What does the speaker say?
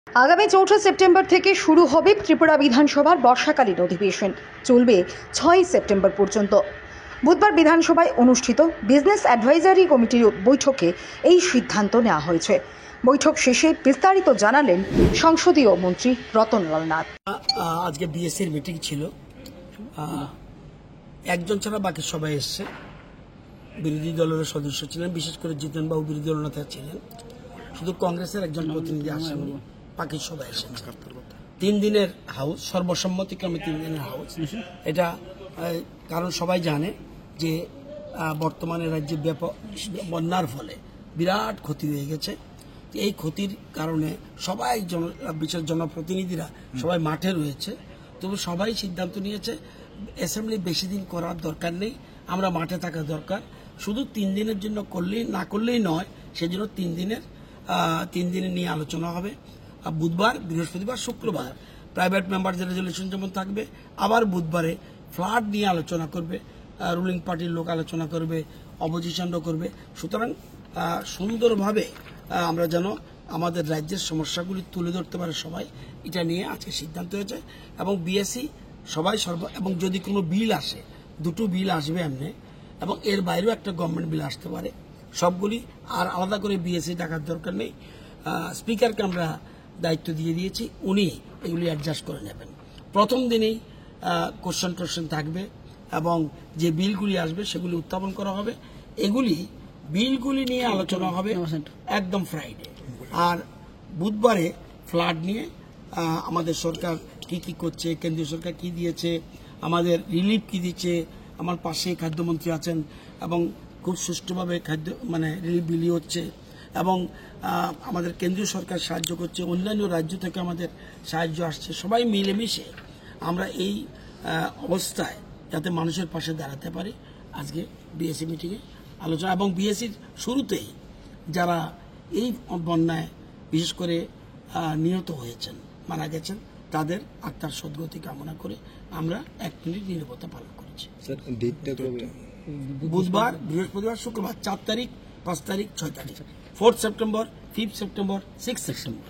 আগামী 4 সেপ্টেম্বর থেকে শুরু হবে ত্রিপুরা বিধানসভার বর্ষাকালীন অধিবেশন। চলবে 6 সেপ্টেম্বর পর্যন্ত। বুধবার বিধানসভায় অনুষ্ঠিত বিজনেস অ্যাডভাইজারি কমিটির বৈঠকে এই সিদ্ধান্ত নেওয়া হয়েছে। বৈঠক শেষে বিস্তারিত জানালেন সংসদীয় মন্ত্রী রতনলাল নাথ। আজকে বিএসসির মিটিং ছিল, একজন ছাড়া বাকি সবাই এসছে। বিরোধী দলের সদস্য ছিলেন, বিশেষ করে জিতেনবাবু বিরোধী দলনেতা ছিলেন। শুধু কংগ্রেসের একজন প্রতিনিধি আসেননি, বাকি সবাই এসেছে। 3 দিনের হাউস, সর্বসম্মতিক্রমে 3 দিনের হাউস। এটা কারণ সবাই জানে যে বর্তমানে রাজ্যে ব্যাপক বন্যার ফলে বিরাট ক্ষতি হয়ে গেছে। এই ক্ষতির কারণে সবাই বিশেষ জনপ্রতিনিধিরা সবাই মাঠে রয়েছে। তবু সবাই সিদ্ধান্ত নিয়েছে অ্যাসেম্বলি বেশি দিন করার দরকার নেই, আমরা মাঠে থাকা দরকার। শুধু 3 দিনের জন্য না করলেই নয়, সেজন্য 3 দিনের নিয়ে আলোচনা হবে। বুধবার, বৃহস্পতিবার, শুক্রবার প্রাইভেট মেম্বারদের রেজলিউশন যেমন থাকবে, আবার বুধবারে ফ্লাড নিয়ে আলোচনা করবে, রুলিং পার্টির লোক আলোচনা করবে, অপোজিশনও করবে। সুতরাং সুন্দরভাবে আমরা যেন আমাদের রাজ্যের সমস্যাগুলি তুলে ধরতে পারে সবাই, এটা নিয়ে আজকে সিদ্ধান্ত হয়েছে। এবং বিএসসি সবাই এবং যদি কোনো বিল আসে, 2টো বিল আসবে এমনি, এবং এর বাইরেও একটা গভর্নমেন্ট বিল আসতে পারে, সবগুলি আর আলাদা করে বিএসসি ডাকার দরকার নেই। স্পিকারকে আমরা দায়িত্ব দিয়ে দিয়েছি, উনি এগুলি অ্যাডজাস্ট করে নেবেন। প্রথম দিনেই কোশ্চেন থাকবে এবং যে বিলগুলি আসবে সেগুলি উত্থাপন করা হবে। বিলগুলি নিয়ে আলোচনা হবে একদম ফ্রাইডে। আর বুধবারে ফ্লাড নিয়ে আমাদের সরকার কি করছে, কেন্দ্রীয় সরকার কি দিয়েছে, আমাদের রিলিফ কি দিচ্ছে। আমার পাশে খাদ্যমন্ত্রী আছেন এবং খুব সুষ্ঠুভাবে রিলিফ বিলি হচ্ছে, এবং আমাদের কেন্দ্রীয় সরকার সাহায্য করছে, অন্যান্য রাজ্য থেকে আমাদের সাহায্য আসছে। সবাই মিলেমিশে আমরা এই অবস্থায় যাতে মানুষের পাশে দাঁড়াতে পারি, আজকে বিএসসি মিটিংয়ে আলোচনা। এবং বিএসসির শুরুতেই যারা এই বন্যায় বিশেষ করে নিহত হয়েছেন, মারা গেছেন, তাদের আত্মার সদ্গতি কামনা করে আমরা 1 মিনিট নীরবতা পালন করেছি। বুধবার, বৃহস্পতিবার, শুক্রবার, 4 তারিখ, 5 তারিখ, 6 তারিখ, 4 সেপ্টেম্বর, 5 সেপ্টেম্বর, 6 সেপ্টেম্বর।